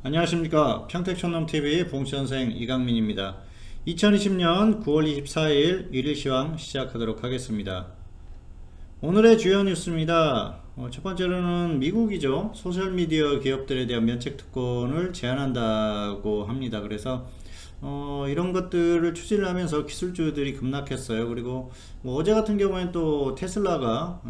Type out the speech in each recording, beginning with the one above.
안녕하십니까. 평택촌놈TV 봉시선생 이강민입니다. 2020년 9월 24일 일일 시황 시작하도록 하겠습니다. 오늘의 주요 뉴스입니다. 첫 번째로는 미국이죠. 소셜미디어 기업들에 대한 면책 특권을 제한한다고 합니다. 그래서 이런 것들을 추진을 하면서 기술주들이 급락했어요. 그리고 뭐 어제 같은 경우에는 또 테슬라가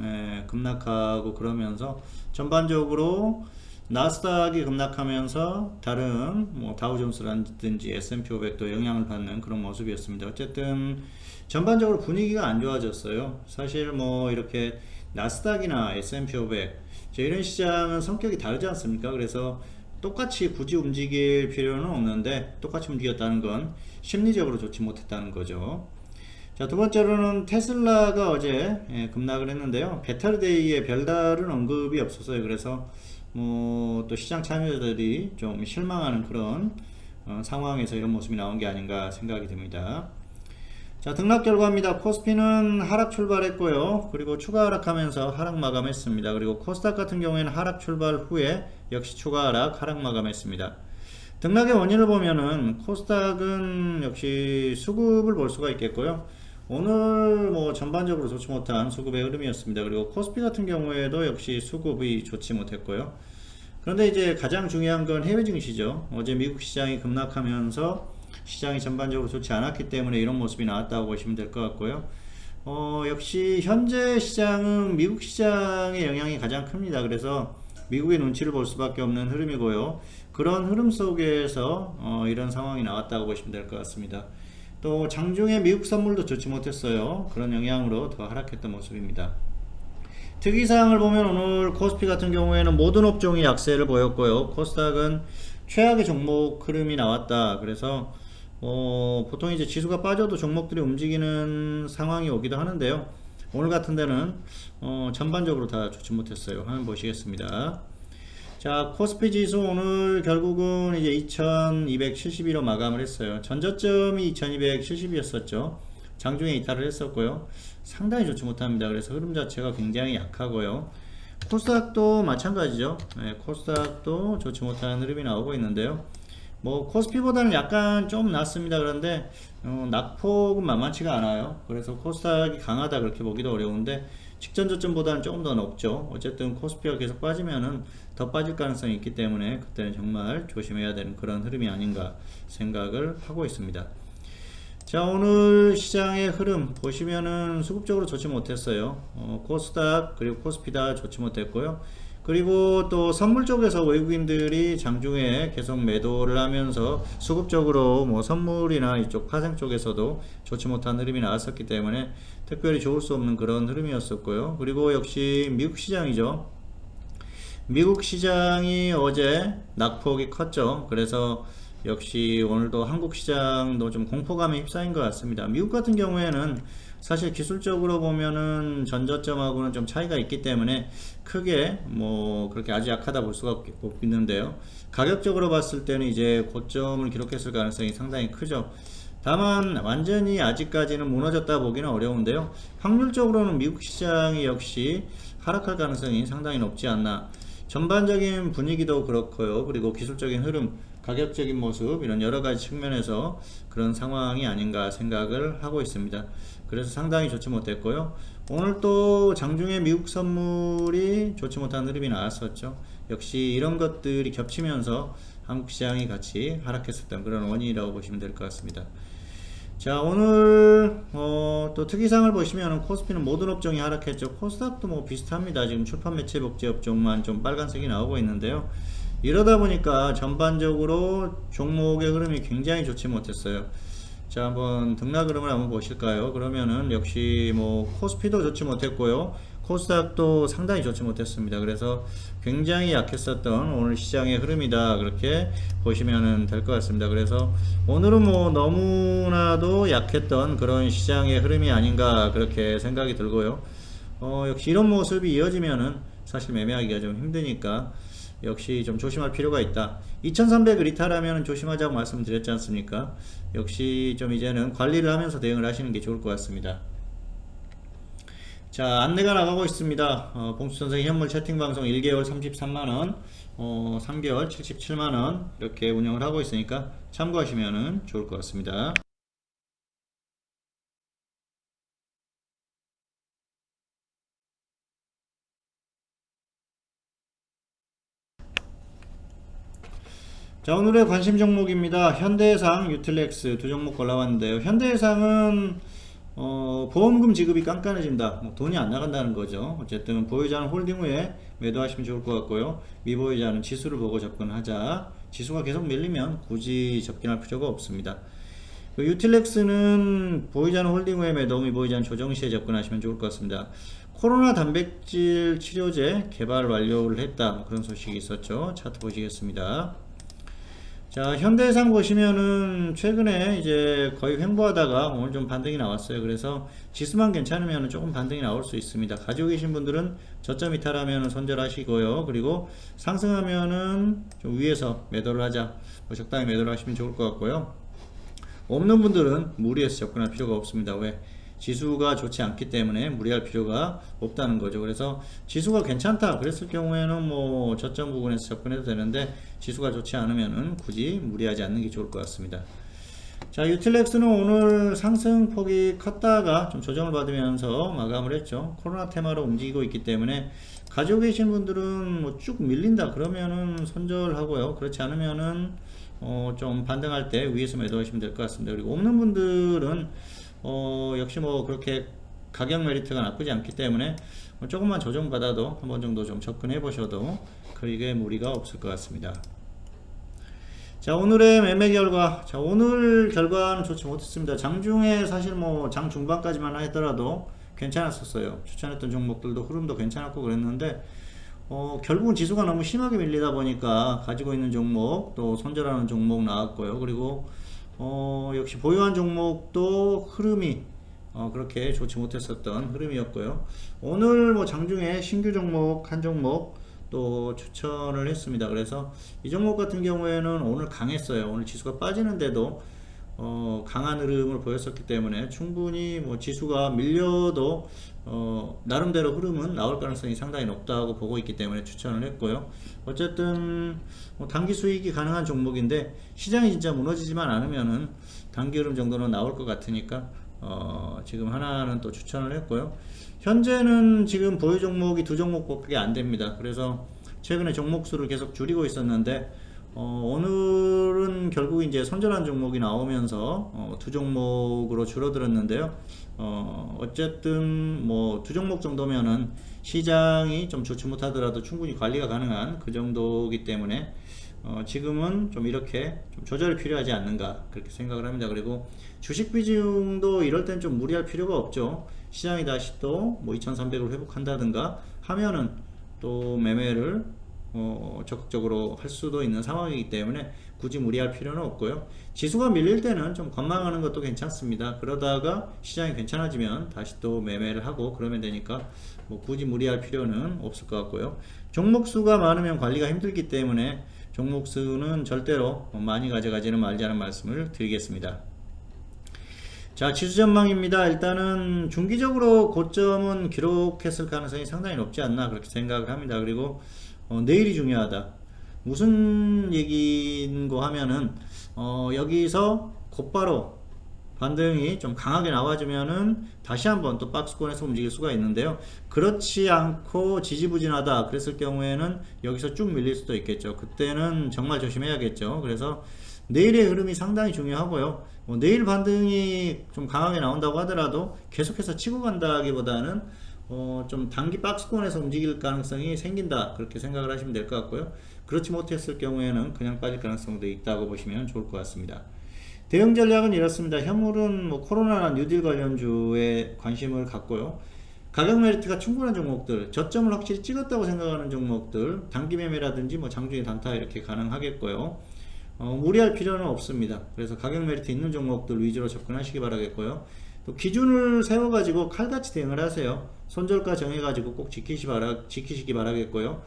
급락하고 그러면서 전반적으로 나스닥이 급락하면서 다른 뭐 다우존스라든지 S&P 500도 영향을 받는 그런 모습이었습니다. 어쨌든 전반적으로 분위기가 안 좋아졌어요. 사실 뭐 이렇게 나스닥이나 S&P 500 이런 시장은 성격이 다르지 않습니까? 그래서 똑같이 굳이 움직일 필요는 없는데 똑같이 움직였다는 건 심리적으로 좋지 못했다는 거죠. 자, 두 번째로는 테슬라가 어제 급락을 했는데요. 배터리데이에 별다른 언급이 없었어요. 그래서 뭐 또 시장 참여자들이 좀 실망하는 그런 상황에서 이런 모습이 나온 게 아닌가 생각이 듭니다. 자, 등락 결과입니다. 코스피는 하락 출발했고요. 그리고 추가 하락하면서 하락 마감했습니다. 그리고 코스닥 같은 경우에는 하락 출발 후에 역시 추가 하락 마감했습니다. 등락의 원인을 보면은 코스닥은 역시 수급을 볼 수가 있겠고요. 오늘 뭐 전반적으로 좋지 못한 수급의 흐름이었습니다. 그리고 코스피 같은 경우에도 역시 수급이 좋지 못했고요. 그런데 이제 가장 중요한 건 해외 증시죠. 어제 미국 시장이 급락하면서 시장이 전반적으로 좋지 않았기 때문에 이런 모습이 나왔다고 보시면 될 것 같고요. 역시 현재 시장은 미국 시장의 영향이 가장 큽니다. 그래서 미국의 눈치를 볼 수밖에 없는 흐름이고요. 그런 흐름 속에서 이런 상황이 나왔다고 보시면 될 것 같습니다. 또 장중에 미국 선물도 좋지 못했어요. 그런 영향으로 더 하락했던 모습입니다. 특이사항을 보면 오늘 코스피 같은 경우에는 모든 업종이 약세를 보였고요. 코스닥은 최악의 종목 흐름이 나왔다. 그래서 보통 이제 지수가 빠져도 종목들이 움직이는 상황이 오기도 하는데요. 오늘 같은 데는 전반적으로 다 좋지 못했어요. 화면 보시겠습니다. 자, 코스피 지수 오늘 결국은 이제 2271로 마감을 했어요. 전저점이 2270이었었죠. 장중에 이탈을 했었고요. 상당히 좋지 못합니다. 그래서 흐름 자체가 굉장히 약하고요. 코스닥도 마찬가지죠. 코스닥도 좋지 못한 흐름이 나오고 있는데요. 뭐 코스피보다는 약간 좀 낫습니다. 그런데 낙폭은 만만치가 않아요. 그래서 코스닥이 강하다 그렇게 보기도 어려운데 직전 저점보다는 조금 더 높죠. 어쨌든 코스피가 계속 빠지면은 더 빠질 가능성이 있기 때문에 그때는 정말 조심해야 되는 그런 흐름이 아닌가 생각을 하고 있습니다. 자, 오늘 시장의 흐름 보시면은 수급적으로 좋지 못했어요. 코스닥 그리고 코스피 다 좋지 못했고요. 그리고 또 선물 쪽에서 외국인들이 장중에 계속 매도를 하면서 수급적으로 뭐 선물이나 이쪽 파생 쪽에서도 좋지 못한 흐름이 나왔었기 때문에 특별히 좋을 수 없는 그런 흐름이었었고요. 그리고 역시 미국 시장이죠. 미국 시장이 어제 낙폭이 컸죠. 그래서 역시 오늘도 한국 시장도 좀 공포감에 휩싸인 것 같습니다. 미국 같은 경우에는 사실 기술적으로 보면은 전저점하고는 좀 차이가 있기 때문에 크게 뭐 그렇게 아주 약하다 볼 수가 없는데요. 가격적으로 봤을 때는 이제 고점을 기록했을 가능성이 상당히 크죠. 다만 완전히 아직까지는 무너졌다 보기는 어려운데요. 확률적으로는 미국 시장이 역시 하락할 가능성이 상당히 높지 않나. 전반적인 분위기도 그렇고요. 그리고 기술적인 흐름, 가격적인 모습 이런 여러가지 측면에서 그런 상황이 아닌가 생각을 하고 있습니다. 그래서 상당히 좋지 못했고요. 오늘 또 장중에 미국 선물이 좋지 못한 흐름이 나왔었죠. 역시 이런 것들이 겹치면서 한국 시장이 같이 하락했었던 그런 원인이라고 보시면 될 것 같습니다. 자, 오늘 또 특이사항을 보시면 코스피는 모든 업종이 하락했죠. 코스닥도 뭐 비슷합니다. 지금 출판 매체 복제 업종만 좀 빨간색이 나오고 있는데요. 이러다 보니까 전반적으로 종목의 흐름이 굉장히 좋지 못했어요. 자, 한번 등락 흐름을 한번 보실까요? 그러면은 역시 뭐 코스피도 좋지 못했고요. 코스닥도 상당히 좋지 못했습니다. 그래서 굉장히 약했었던 오늘 시장의 흐름이다 그렇게 보시면 될 것 같습니다. 그래서 오늘은 뭐 너무나도 약했던 그런 시장의 흐름이 아닌가 그렇게 생각이 들고요. 역시 이런 모습이 이어지면은 사실 매매하기가 좀 힘드니까 역시 좀 조심할 필요가 있다. 2300을 이탈하면 조심하자고 말씀드렸지 않습니까? 역시 좀 이제는 관리를 하면서 대응을 하시는 게 좋을 것 같습니다. 자, 안내가 나가고 있습니다. 봉수선생 현물 채팅방송 1개월 33만원, 3개월 77만원 이렇게 운영을 하고 있으니까 참고하시면 좋을 것 같습니다. 자, 오늘의 관심 종목입니다. 현대해상, 유틸렉스 두 종목 골라봤는데요. 현대해상은 보험금 지급이 깐깐해진다. 뭐 돈이 안 나간다는 거죠. 어쨌든 보유자는 홀딩 후에 매도하시면 좋을 것 같고요. 미보유자는 지수를 보고 접근하자. 지수가 계속 밀리면 굳이 접근할 필요가 없습니다. 유틸렉스는 보유자는 홀딩 후에 매도, 미보유자는 조정 시에 접근하시면 좋을 것 같습니다. 코로나 단백질 치료제 개발 완료를 했다. 뭐 그런 소식이 있었죠. 차트 보시겠습니다. 자, 현대해상 보시면은 최근에 이제 거의 횡보하다가 오늘 좀 반등이 나왔어요. 그래서 지수만 괜찮으면 조금 반등이 나올 수 있습니다. 가지고 계신 분들은 저점 이탈하면 손절하시고요. 그리고 상승하면은 좀 위에서 매도를 하자. 뭐 적당히 매도를 하시면 좋을 것 같고요. 없는 분들은 무리해서 접근할 필요가 없습니다. 왜? 지수가 좋지 않기 때문에 무리할 필요가 없다는 거죠. 그래서 지수가 괜찮다 그랬을 경우에는 뭐 저점 부분에서 접근해도 되는데 지수가 좋지 않으면은 굳이 무리하지 않는 게 좋을 것 같습니다. 자, 유틸렉스는 오늘 상승폭이 컸다가 좀 조정을 받으면서 마감을 했죠. 코로나 테마로 움직이고 있기 때문에 가지고 계신 분들은 뭐 쭉 밀린다 그러면은 손절하고요. 그렇지 않으면은 좀 반등할 때 위에서 매도하시면 될 것 같습니다. 그리고 없는 분들은 역시 뭐 그렇게 가격 메리트가 나쁘지 않기 때문에 조금만 조정받아도 한 번 정도 좀 접근해 보셔도 크게 무리가 없을 것 같습니다. 자, 오늘의 매매 결과. 자, 오늘 결과는 좋지 못했습니다. 장중에 사실 뭐 장 중반까지만 하더라도 괜찮았었어요. 추천했던 종목들도 흐름도 괜찮았고 그랬는데 결국은 지수가 너무 심하게 밀리다 보니까 가지고 있는 종목 또 손절하는 종목 나왔고요. 그리고 역시 보유한 종목도 흐름이 그렇게 좋지 못했었던 흐름이었고요. 오늘 뭐 장중에 신규 종목 한 종목 또 추천을 했습니다. 그래서 이 종목 같은 경우에는 오늘 강했어요. 오늘 지수가 빠지는데도 강한 흐름을 보였었기 때문에 충분히 뭐 지수가 밀려도 나름대로 흐름은 나올 가능성이 상당히 높다고 보고 있기 때문에 추천을 했고요. 어쨌든 뭐 단기 수익이 가능한 종목인데 시장이 진짜 무너지지만 않으면은 단기 흐름 정도는 나올 것 같으니까 지금 하나는 또 추천을 했고요. 현재는 지금 보유 종목이 두 종목밖에 안 됩니다. 그래서 최근에 종목 수를 계속 줄이고 있었는데 오늘은 결국 이제 손절한 종목이 나오면서 두 종목으로 줄어들었는데요. 어쨌든 뭐 두 종목 정도면은 시장이 좀 좋지 못하더라도 충분히 관리가 가능한 그 정도이기 때문에 지금은 좀 이렇게 좀 조절이 필요하지 않는가 그렇게 생각을 합니다. 그리고 주식 비중도 이럴 땐 좀 무리할 필요가 없죠. 시장이 다시 또 뭐 2300을 회복한다든가 하면은 또 매매를 적극적으로 할 수도 있는 상황이기 때문에 굳이 무리할 필요는 없고요. 지수가 밀릴 때는 좀 관망하는 것도 괜찮습니다. 그러다가 시장이 괜찮아지면 다시 또 매매를 하고 그러면 되니까 뭐 굳이 무리할 필요는 없을 것 같고요. 종목 수가 많으면 관리가 힘들기 때문에 종목 수는 절대로 많이 가져가지는 말자는 말씀을 드리겠습니다. 자, 지수 전망입니다. 일단은 중기적으로 고점은 기록했을 가능성이 상당히 높지 않나 그렇게 생각을 합니다. 그리고 내일이 중요하다. 무슨 얘기인고 하면은 여기서 곧바로 반등이 좀 강하게 나와주면은 다시 한번 또 박스권에서 움직일 수가 있는데요. 그렇지 않고 지지부진하다 그랬을 경우에는 여기서 쭉 밀릴 수도 있겠죠. 그때는 정말 조심해야겠죠. 그래서 내일의 흐름이 상당히 중요하고요. 내일 반등이 좀 강하게 나온다고 하더라도 계속해서 치고 간다기보다는 좀 단기 박스권에서 움직일 가능성이 생긴다 그렇게 생각을 하시면 될 것 같고요. 그렇지 못했을 경우에는 그냥 빠질 가능성도 있다고 보시면 좋을 것 같습니다. 대응 전략은 이렇습니다. 현물은 뭐 코로나나 뉴딜 관련주에 관심을 갖고요. 가격 메리트가 충분한 종목들, 저점을 확실히 찍었다고 생각하는 종목들, 단기 매매라든지 뭐 장중에 단타 이렇게 가능하겠고요. 무리할 필요는 없습니다. 그래서 가격 메리트 있는 종목들 위주로 접근하시기 바라겠고요. 또 기준을 세워가지고 칼같이 대응을 하세요. 손절가 정해가지고 꼭 지키시기 바라겠고요.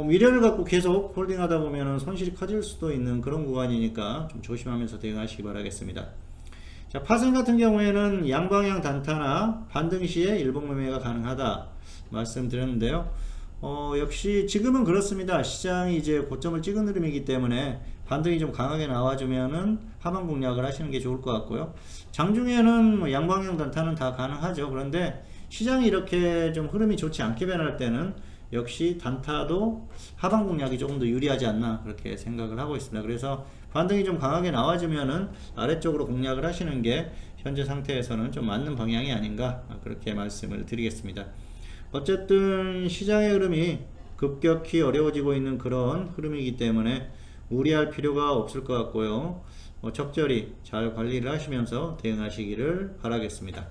미래를 갖고 계속 홀딩하다 보면 손실이 커질 수도 있는 그런 구간이니까 좀 조심하면서 대응하시기 바라겠습니다. 자, 파생 같은 경우에는 양방향 단타나 반등 시에 일봉 매매가 가능하다 말씀드렸는데요. 역시 지금은 그렇습니다. 시장이 이제 고점을 찍은 흐름이기 때문에 반등이 좀 강하게 나와주면은 하방 공략을 하시는 게 좋을 것 같고요. 장중에는 뭐 양방향 단타는 다 가능하죠. 그런데 시장이 이렇게 좀 흐름이 좋지 않게 변할 때는 역시 단타도 하방 공략이 조금 더 유리하지 않나 그렇게 생각을 하고 있습니다. 그래서 반등이 좀 강하게 나와주면은 아래쪽으로 공략을 하시는 게 현재 상태에서는 좀 맞는 방향이 아닌가 그렇게 말씀을 드리겠습니다. 어쨌든 시장의 흐름이 급격히 어려워지고 있는 그런 흐름이기 때문에 우려할 필요가 없을 것 같고요. 적절히 잘 관리를 하시면서 대응하시기를 바라겠습니다.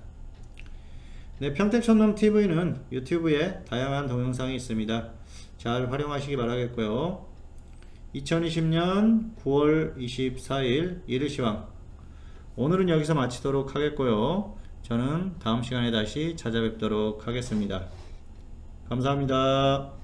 네, 평택촌놈TV는 유튜브에 다양한 동영상이 있습니다. 잘 활용하시기 바라겠고요. 2020년 9월 24일 일일시황 오늘은 여기서 마치도록 하겠고요. 저는 다음 시간에 다시 찾아뵙도록 하겠습니다. 감사합니다.